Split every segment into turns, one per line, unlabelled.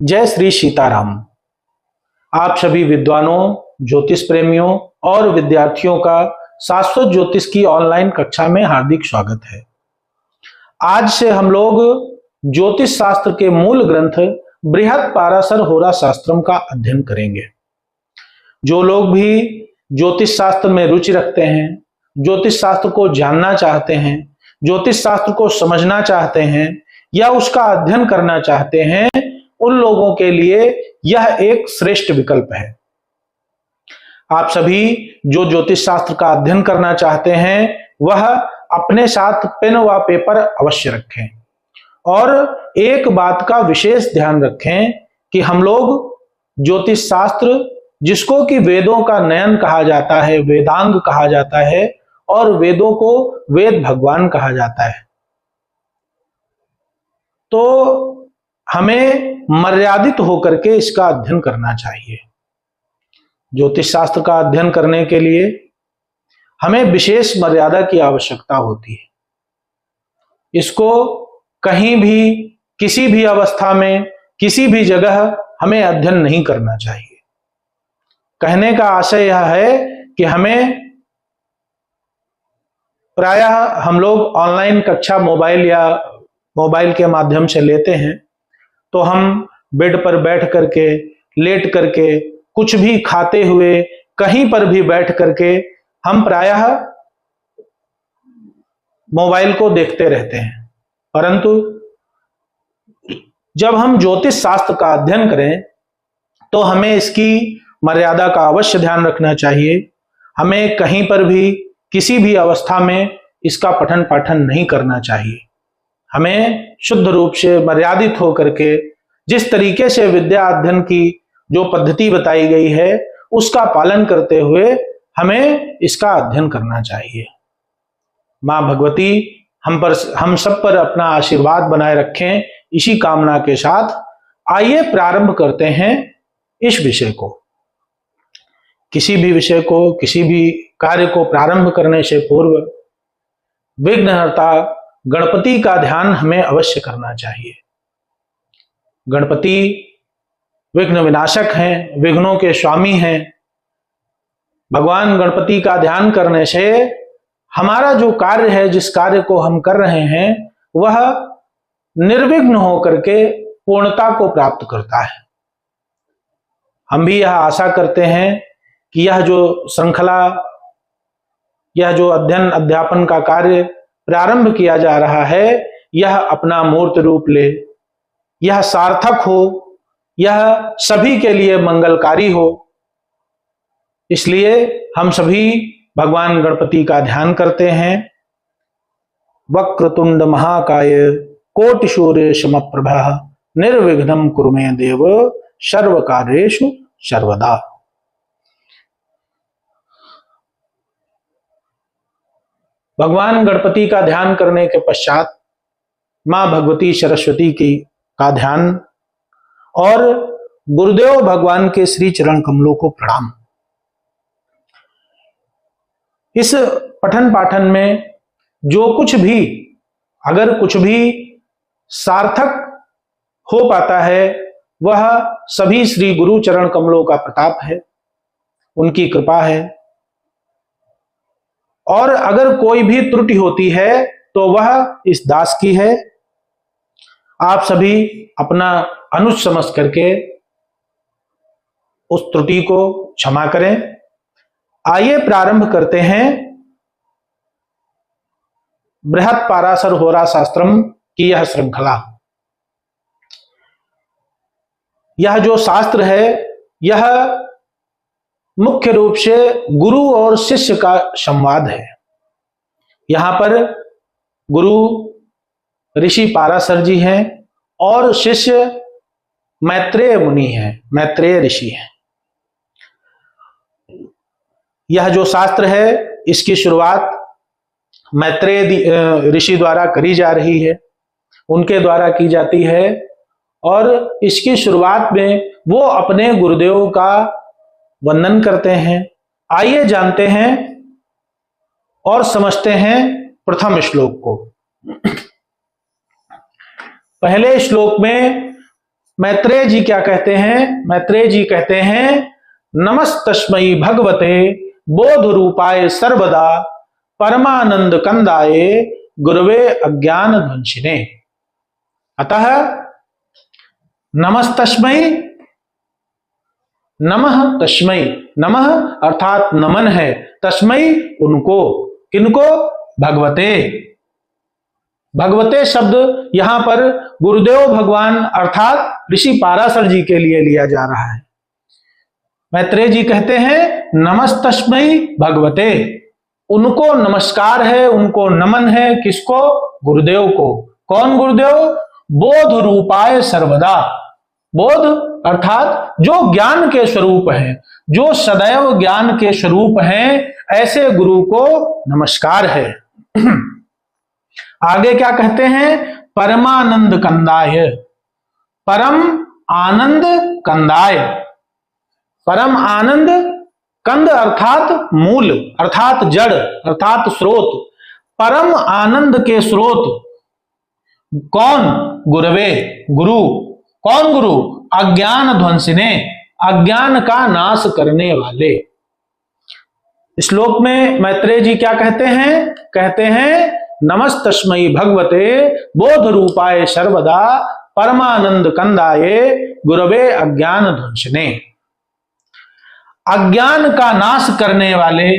जय श्री सीताराम। आप सभी विद्वानों, ज्योतिष प्रेमियों और विद्यार्थियों का शाश्वत ज्योतिष की ऑनलाइन कक्षा में हार्दिक स्वागत है। आज से हम लोग ज्योतिष शास्त्र के मूल ग्रंथ बृहत् पाराशर होरा शास्त्रम का अध्ययन करेंगे। जो लोग भी ज्योतिष शास्त्र में रुचि रखते हैं, ज्योतिष शास्त्र को जानना चाहते हैं, ज्योतिष शास्त्र को समझना चाहते हैं या उसका अध्ययन करना चाहते हैं, उन लोगों के लिए यह एक श्रेष्ठ विकल्प है। आप सभी जो ज्योतिष शास्त्र का अध्ययन करना चाहते हैं वह अपने साथ पेन व पेपर अवश्य रखें और एक बात का विशेष ध्यान रखें कि हम लोग ज्योतिष शास्त्र, जिसको कि वेदों का नयन कहा जाता है, वेदांग कहा जाता है और वेदों को वेद भगवान कहा जाता है, तो हमें मर्यादित होकर के इसका अध्ययन करना चाहिए। ज्योतिष शास्त्र का अध्ययन करने के लिए हमें विशेष मर्यादा की आवश्यकता होती है। इसको कहीं भी, किसी भी अवस्था में, किसी भी जगह हमें अध्ययन नहीं करना चाहिए। कहने का आशय यह है कि हमें प्रायः हम लोग ऑनलाइन कक्षा मोबाइल के माध्यम से लेते हैं, तो हम बेड पर बैठ करके, लेट करके, कुछ भी खाते हुए, कहीं पर भी बैठ करके हम प्रायः मोबाइल को देखते रहते हैं। परंतु जब हम ज्योतिष शास्त्र का अध्ययन करें तो हमें इसकी मर्यादा का अवश्य ध्यान रखना चाहिए। हमें कहीं पर भी, किसी भी अवस्था में इसका पठन पाठन नहीं करना चाहिए। हमें शुद्ध रूप से मर्यादित होकर के, जिस तरीके से विद्या अध्ययन की जो पद्धति बताई गई है उसका पालन करते हुए हमें इसका अध्ययन करना चाहिए। मां भगवती हम सब पर अपना आशीर्वाद बनाए रखें, इसी कामना के साथ आइए प्रारंभ करते हैं इस विषय को। किसी भी विषय को, किसी भी कार्य को प्रारंभ करने से पूर्व विघ्नहर्ता गणपति का ध्यान हमें अवश्य करना चाहिए। गणपति विघ्न विनाशक हैं, विघ्नों के स्वामी हैं। भगवान गणपति का ध्यान करने से हमारा जो कार्य है, जिस कार्य को हम कर रहे हैं, वह निर्विघ्न होकर के पूर्णता को प्राप्त करता है। हम भी यह आशा करते हैं कि यह जो श्रृंखला, यह जो अध्ययन अध्यापन का कार्य प्रारंभ किया जा रहा है, यह अपना मूर्त रूप ले, यह सार्थक हो, यह सभी के लिए मंगलकारी हो। इसलिए हम सभी भगवान गणपति का ध्यान करते हैं। वक्रतुंड महाकाय कोटि सूर्य समप्रभा निर्विघ्नं कुरु मे देव सर्व कार्येषु सर्वदा। भगवान गणपति का ध्यान करने के पश्चात मां भगवती सरस्वती का ध्यान और गुरुदेव भगवान के श्री चरण कमलों को प्रणाम। इस पठन पाठन में जो कुछ भी, अगर कुछ भी सार्थक हो पाता है, वह सभी श्री गुरु चरण कमलों का प्रताप है, उनकी कृपा है। और अगर कोई भी त्रुटि होती है तो वह इस दास की है। आप सभी अपना अनुज समझ करके उस त्रुटि को क्षमा करें। आइए प्रारंभ करते हैं बृहत् पाराशर होरा शास्त्रम की यह श्रृंखला। यह जो शास्त्र है, यह मुख्य रूप से गुरु और शिष्य का संवाद है। यहां पर गुरु ऋषि पाराशर जी हैं और शिष्य मैत्रेय मुनि हैं, मैत्रेय ऋषि हैं। यह जो शास्त्र है, इसकी शुरुआत मैत्रेय ऋषि द्वारा करी जा रही है, उनके द्वारा की जाती है और इसकी शुरुआत में वो अपने गुरुदेव का वंदन करते हैं। आइए जानते हैं और समझते हैं प्रथम श्लोक को। पहले श्लोक में मैत्रेय जी क्या कहते हैं? मैत्रेय जी कहते हैं नमस्तस्मै भगवते बोध रूपाय सर्वदा परमानंद कंदाय गुरवे अज्ञान ध्वंसिने। अतः नमस्तस्मै, नमः तस्मै, नमः अर्थात नमन है, तस्मै उनको, किनको? भगवते। भगवते शब्द यहां पर गुरुदेव भगवान अर्थात ऋषि पाराशर जी के लिए लिया जा रहा है। मैत्रेय जी कहते हैं नमस्तस्मै भगवते, उनको नमस्कार है, उनको नमन है। किसको? गुरुदेव को। कौन गुरुदेव? बोध रूपाय सर्वदा। बोध अर्थात जो ज्ञान के स्वरूप है, जो सदैव ज्ञान के स्वरूप हैं, ऐसे गुरु को नमस्कार है। आगे क्या कहते हैं? परमानंद कंदाय, परम आनंद कंदाय। परम आनंद, कंद अर्थात मूल, अर्थात जड़, अर्थात स्रोत। परम आनंद के स्रोत कौन? गुरवे, गुरु। कौन गुरु? अज्ञान ध्वंसिने, अज्ञान का नाश करने वाले। श्लोक में मैत्रेय जी क्या कहते हैं? कहते हैं नमस्तस्मै भगवते बोध रूपाय सर्वदा परमानंद कंदाय गुरवे अज्ञान ध्वंसिने। अज्ञान का नाश करने वाले,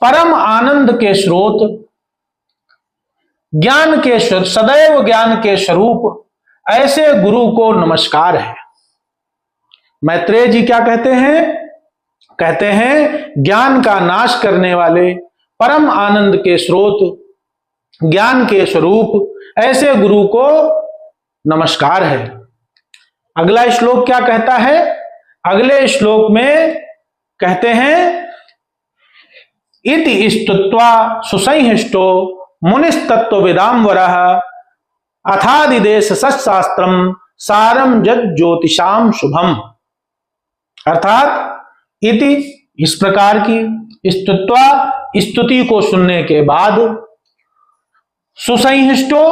परम आनंद के स्रोत, ज्ञान के सदैव ज्ञान के स्वरूप, ऐसे गुरु को नमस्कार है। मैत्रेय जी क्या कहते हैं? कहते हैं ज्ञान का नाश करने वाले, परम आनंद के स्रोत, ज्ञान के स्वरूप, ऐसे गुरु को नमस्कार है। अगला श्लोक क्या कहता है? अगले श्लोक में कहते हैं इति स्तुत्वा सुसंहिष्टो मुनिस्तत्वविदाम्बरः अथादिदेश सत्शास्त्रम सारम जद ज्योतिषाम शुभम। अर्थात इति, इस प्रकार की, स्तुत्वा, स्तुति को सुनने के बाद, सुसंहिष्टो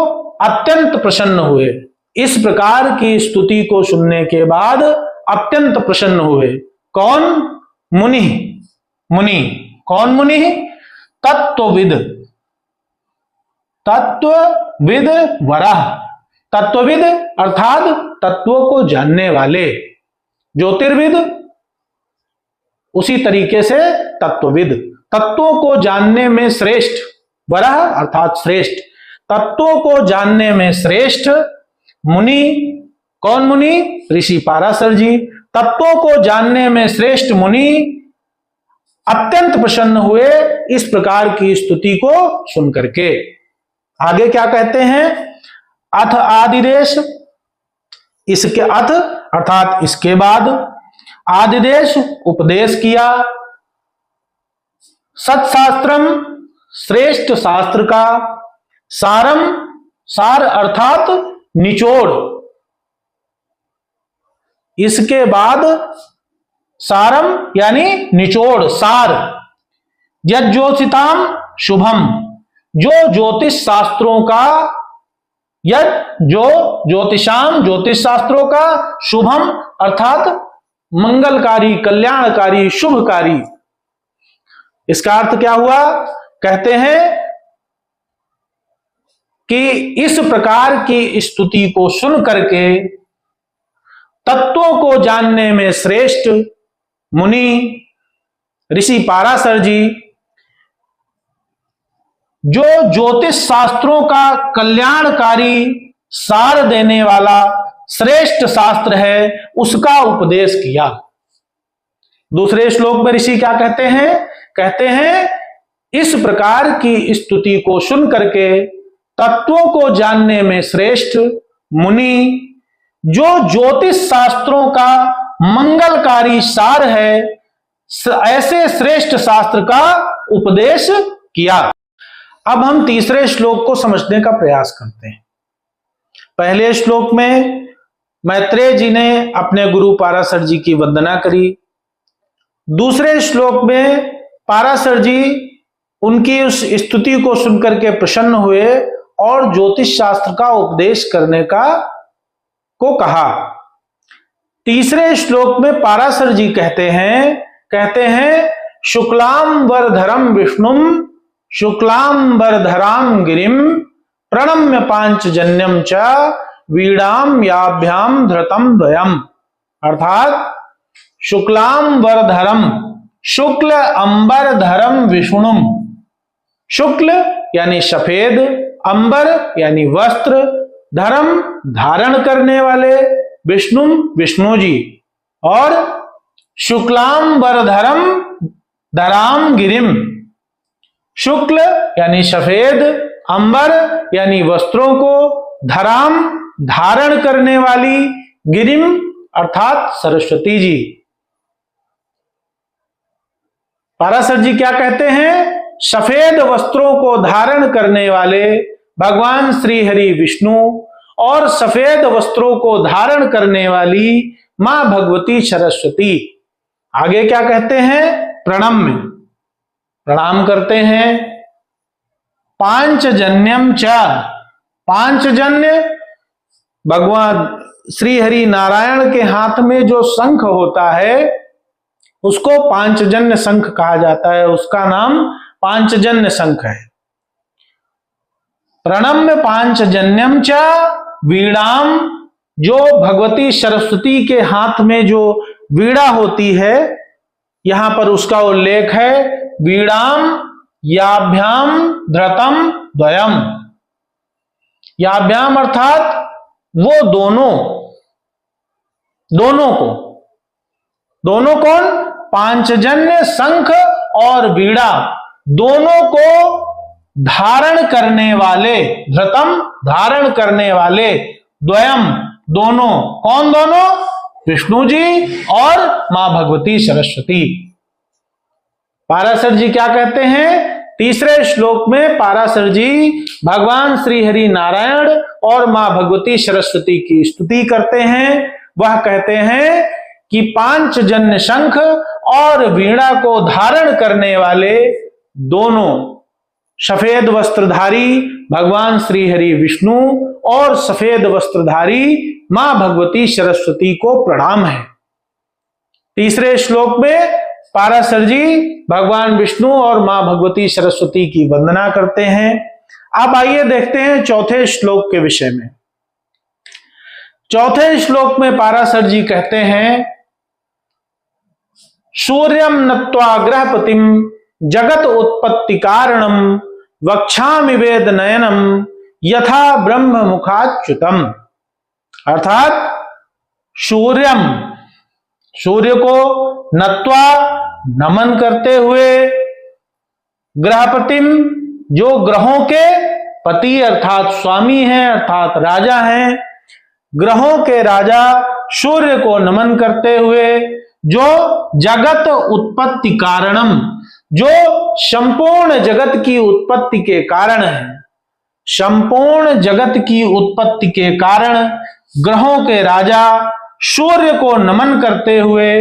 अत्यंत प्रसन्न हुए। इस प्रकार की स्तुति को सुनने के बाद अत्यंत प्रसन्न हुए। कौन? मुनि। मुनि कौन? मुनि तत्वविद, तत्वविद वरः। तत्वविद अर्थात तत्वों को जानने वाले, ज्योतिर्विद उसी तरीके से तत्वविद, तत्वों को जानने में श्रेष्ठ, वरः अर्थात श्रेष्ठ, तत्वों को जानने में श्रेष्ठ मुनि। कौन मुनि? ऋषि पाराशर जी। तत्वों को जानने में श्रेष्ठ मुनि अत्यंत प्रसन्न हुए इस प्रकार की स्तुति को सुन करके। आगे क्या कहते हैं? अथ आदिदेश, इसके अथ अर्थात इसके बाद, आदिदेश उपदेश किया, सत्शास्त्रम श्रेष्ठ शास्त्र का, सारम सार अर्थात निचोड़, इसके बाद सारम यानी निचोड़, सार, यज्ज्योतिषाम शुभम, जो ज्योतिष शास्त्रों का, जो ज्योतिषाम ज्योतिष शास्त्रों का, शुभम अर्थात मंगलकारी, कल्याणकारी, शुभकारी। इसका अर्थ क्या हुआ? कहते हैं कि इस प्रकार की स्तुति को सुन करके तत्वों को जानने में श्रेष्ठ मुनि ऋषि पाराशर जी, जो ज्योतिष शास्त्रों का कल्याणकारी सार देने वाला श्रेष्ठ शास्त्र है, उसका उपदेश किया। दूसरे श्लोक में ऋषि क्या कहते हैं? कहते हैं इस प्रकार की स्तुति को सुन करके तत्वों को जानने में श्रेष्ठ मुनि, जो ज्योतिष शास्त्रों का मंगलकारी सार है, ऐसे श्रेष्ठ शास्त्र का उपदेश किया। अब हम तीसरे श्लोक को समझने का प्रयास करते हैं। पहले श्लोक में मैत्रेय जी ने अपने गुरु पाराशर जी की वंदना करी। दूसरे श्लोक में पाराशर जी उनकी उस स्तुति को सुनकर के प्रसन्न हुए और ज्योतिष शास्त्र का उपदेश करने का को कहा। तीसरे श्लोक में पाराशर जी कहते हैं शुक्लाम वरधरम विष्णुम शुक्लाम वरधराम गिरिम प्रणम्य पांचजन्यम च वीणाम याभ्याम धृतम द्वयम। अर्थात शुक्लाम वरधरम, शुक्ल अंबर धरम विष्णुम, शुक्ल यानी सफेद, अंबर यानी वस्त्र, धर्म धारण करने वाले, विष्णु विष्णु जी, और शुक्लाम वरधरम धराम गिरिम, शुक्ल यानी सफेद, अंबर यानी वस्त्रों को, धराम धारण करने वाली, गिरिम अर्थात सरस्वती जी। पाराशर जी क्या कहते हैं? सफेद वस्त्रों को धारण करने वाले भगवान श्री हरि विष्णु और सफेद वस्त्रों को धारण करने वाली मां भगवती सरस्वती। आगे क्या कहते हैं? प्रणम्य, प्रणाम करते हैं। पांचजन्यम च, पांचजन्य भगवान श्री हरि नारायण के हाथ में जो शंख होता है उसको पांचजन्य शंख कहा जाता है, उसका नाम पांचजन्य शंख है। प्रणम्य पांचजन्यम च वीणाम, जो भगवती सरस्वती के हाथ में जो वीणा होती है यहां पर उसका उल्लेख है, वीणाम याभ्याम धृतम द्वयम। याभ्याम अर्थात वो दोनों को, दोनों कौन? पांचजन्य शंख और वीणा दोनों को धारण करने वाले, धृतम धारण करने वाले, द्वयम दोनों, कौन दोनों? विष्णु जी और मां भगवती सरस्वती। पाराशर जी क्या कहते हैं? तीसरे श्लोक में पाराशर जी भगवान श्री हरि नारायण और मां भगवती सरस्वती की स्तुति करते हैं। वह कहते हैं कि पांचजन्य शंख और वीणा को धारण करने वाले दोनों सफेद वस्त्रधारी भगवान श्री हरि विष्णु और सफेद वस्त्रधारी मां भगवती सरस्वती को प्रणाम है। तीसरे श्लोक में पाराशर जी भगवान विष्णु और मां भगवती सरस्वती की वंदना करते हैं। अब आइए देखते हैं चौथे श्लोक के विषय में। चौथे श्लोक में पाराशर जी कहते हैं सूर्यम नत्वा ग्रहपतिम जगत उत्पत्ति कारणम वक्षामि वेद नयनम यथा ब्रह्म मुखाच्युतम। अर्थात सूर्यम, सूर्य को नत्वा नमन करते हुए, ग्रहपतिम जो ग्रहों के पति अर्थात स्वामी हैं अर्थात राजा हैं, ग्रहों के राजा सूर्य को नमन करते हुए, जो जगत उत्पत्ति कारणम, जो संपूर्ण जगत की उत्पत्ति के कारण है, संपूर्ण जगत की उत्पत्ति के कारण ग्रहों के राजा सूर्य को नमन करते हुए,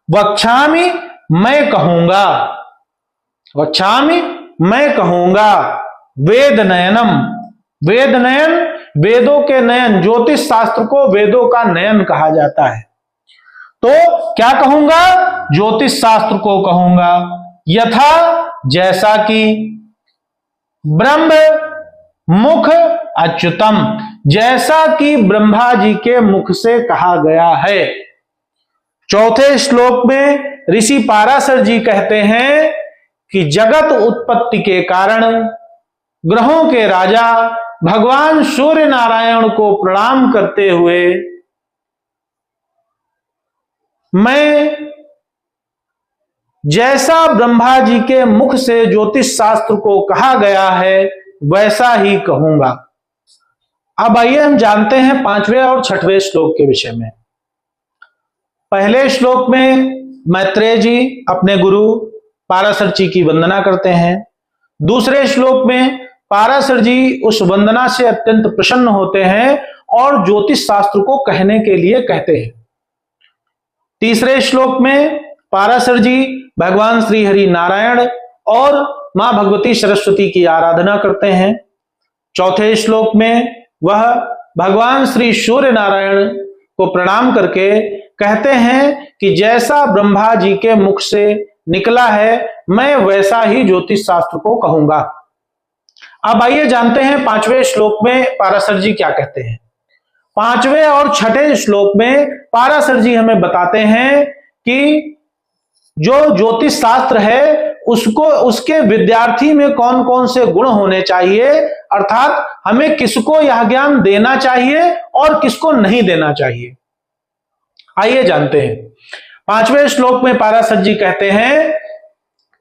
वक्षामि मैं कहूंगा, वक्षामि मैं कहूंगा, वेद नयनम, वेद नयन वेदों के नयन, ज्योतिष शास्त्र को वेदों का नयन कहा जाता है। तो क्या कहूंगा? ज्योतिष शास्त्र को कहूंगा, यथा जैसा कि, ब्रह्म मुख अच्युतम जैसा कि ब्रह्मा जी के मुख से कहा गया है। चौथे श्लोक में ऋषि पाराशर जी कहते हैं कि जगत उत्पत्ति के कारण ग्रहों के राजा भगवान सूर्य नारायण को प्रणाम करते हुए मैं जैसा ब्रह्मा जी के मुख से ज्योतिष शास्त्र को कहा गया है वैसा ही कहूंगा। अब आइए हम जानते हैं पांचवें और छठवें श्लोक के विषय में। पहले श्लोक में मैत्रेय जी अपने गुरु पाराशर जी की वंदना करते हैं। दूसरे श्लोक में पाराशर जी उस वंदना से अत्यंत प्रसन्न होते हैं और ज्योतिष शास्त्र को कहने के लिए कहते हैं। तीसरे श्लोक में पाराशर जी भगवान श्री हरि नारायण और मां भगवती सरस्वती की आराधना करते हैं। चौथे श्लोक में वह भगवान श्री सूर्य नारायण को प्रणाम करके कहते हैं कि जैसा ब्रह्मा जी के मुख से निकला है मैं वैसा ही ज्योतिष शास्त्र को कहूंगा। अब आइए जानते हैं 5वें श्लोक में पाराशर जी क्या कहते हैं। 5वें और 6ठे श्लोक में पाराशर जी हमें बताते हैं कि जो ज्योतिष शास्त्र है उसको उसके विद्यार्थी में कौन कौन से गुण होने चाहिए, अर्थात हमें किसको यह ज्ञान देना चाहिए और किसको नहीं देना चाहिए। आइए जानते हैं। 5वें श्लोक में पाराशर जी कहते हैं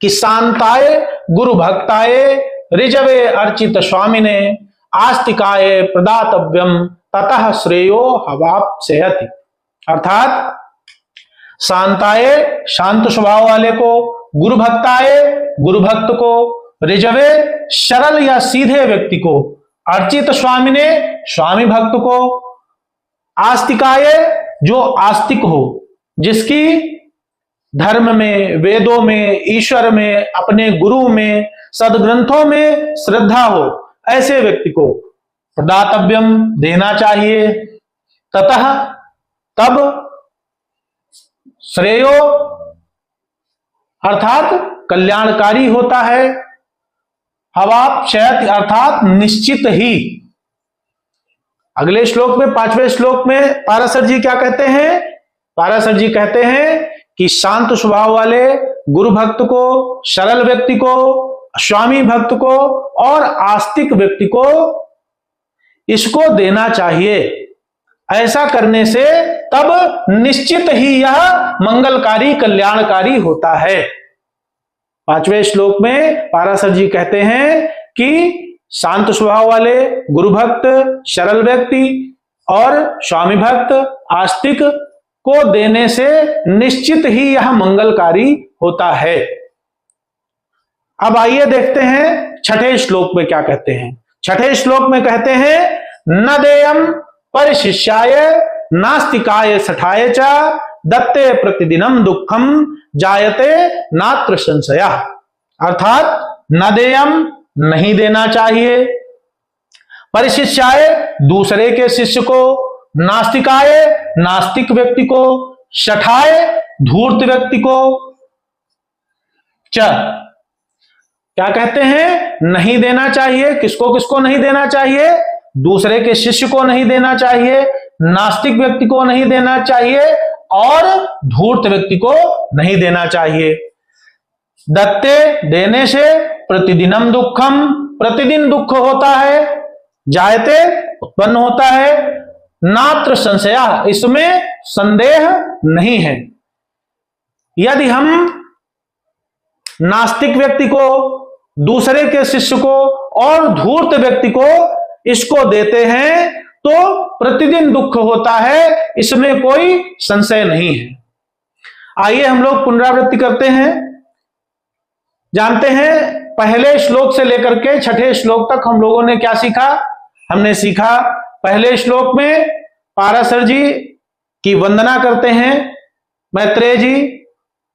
कि शांताय गुरु भक्ताय ऋजवे अर्चित स्वामिने आस्तिकाय प्रदातव्यम ततः श्रेयो हवाप्स्यति। अर्थात शांताय शांत स्वभाव वाले को, गुरु भक्ताय गुरु भक्त को, ऋजवे सरल या सीधे व्यक्ति को, अर्चित स्वामी ने स्वामी भक्त को, आस्तिकाय जो आस्तिक हो, जिसकी धर्म में, वेदों में, ईश्वर में, अपने गुरु में, सदग्रंथों में श्रद्धा हो, ऐसे व्यक्ति को प्रदातव्यम देना चाहिए, ततः तब श्रेयो अर्थात कल्याणकारी होता है, हवाप्स्यति अर्थात निश्चित ही। अगले श्लोक में 5वें श्लोक में पाराशर जी क्या कहते हैं? पाराशर जी कहते हैं कि शांत स्वभाव वाले गुरु भक्त को, सरल व्यक्ति को, स्वामी भक्त को और आस्तिक व्यक्ति को इसको देना चाहिए। ऐसा करने से तब निश्चित ही यह मंगलकारी कल्याणकारी होता है। 5वें श्लोक में पाराशर जी कहते हैं कि शांत स्वभाव वाले गुरु भक्त, सरल व्यक्ति और स्वामी भक्त, आस्तिक को देने से निश्चित ही यह मंगलकारी होता है। अब आइए देखते हैं 6ठे श्लोक में क्या कहते हैं। 6ठे श्लोक में कहते हैं न देयम परिशिष्याय नास्तिकाय सठाय च दत्ते प्रतिदिनम दुखम जायते नात्र संशय। अर्थात न देयम नहीं देना चाहिए, परिशिष्याय दूसरे के शिष्य को, नास्तिकाय नास्तिक व्यक्ति को, शठाय धूर्त व्यक्ति को, च क्या कहते हैं? नहीं देना चाहिए। किसको किसको नहीं देना चाहिए? दूसरे के शिष्य को नहीं देना चाहिए, नास्तिक व्यक्ति को नहीं देना चाहिए और धूर्त व्यक्ति को नहीं देना चाहिए। दत्ते देने से प्रतिदिनम दुखम प्रतिदिन दुख होता है, जायते उत्पन्न होता है, नात्र संशय इसमें संदेह नहीं है। यदि हम नास्तिक व्यक्ति को, दूसरे के शिष्य को और धूर्त व्यक्ति को इसको देते हैं तो प्रतिदिन दुख होता है, इसमें कोई संशय नहीं है। आइए हम लोग पुनरावृत्ति करते हैं, जानते हैं पहले श्लोक से लेकर के 6ठे श्लोक तक हम लोगों ने क्या सीखा। हमने सीखा पहले श्लोक में पाराशर जी की वंदना करते हैं मैत्रेय जी,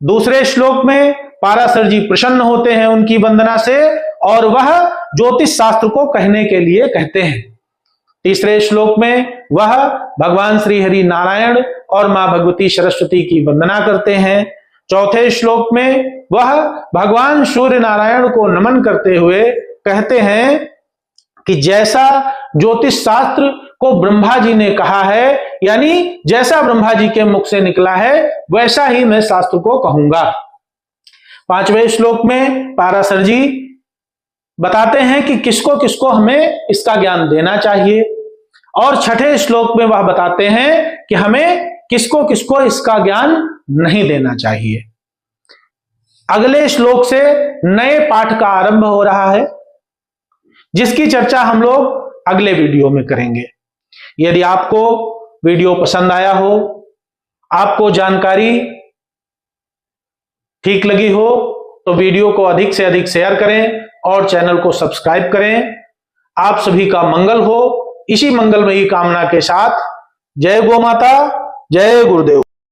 दूसरे श्लोक में पाराशर जी प्रसन्न होते हैं उनकी वंदना से और वह ज्योतिष शास्त्र को कहने के लिए कहते हैं। तीसरे श्लोक में वह भगवान श्री हरि नारायण और मां भगवती सरस्वती की वंदना करते हैं। चौथे श्लोक में वह भगवान सूर्य नारायण को नमन करते हुए कहते हैं कि जैसा ज्योतिष शास्त्र को ब्रह्मा जी ने कहा है, यानी जैसा ब्रह्मा जी के मुख से निकला है वैसा ही मैं शास्त्र को कहूंगा। 5वें श्लोक में पाराशर जी बताते हैं कि किसको किसको हमें इसका ज्ञान देना चाहिए और 6ठे श्लोक में वह बताते हैं कि हमें किसको किसको इसका ज्ञान नहीं देना चाहिए। अगले श्लोक से नए पाठ का आरंभ हो रहा है जिसकी चर्चा हम लोग अगले वीडियो में करेंगे। यदि आपको वीडियो पसंद आया हो, आपको जानकारी ठीक लगी हो तो वीडियो को अधिक से अधिक शेयर करें और चैनल को सब्सक्राइब करें। आप सभी का मंगल हो, इसी मंगलमयी कामना के साथ जय गौ माता, जय गुरुदेव।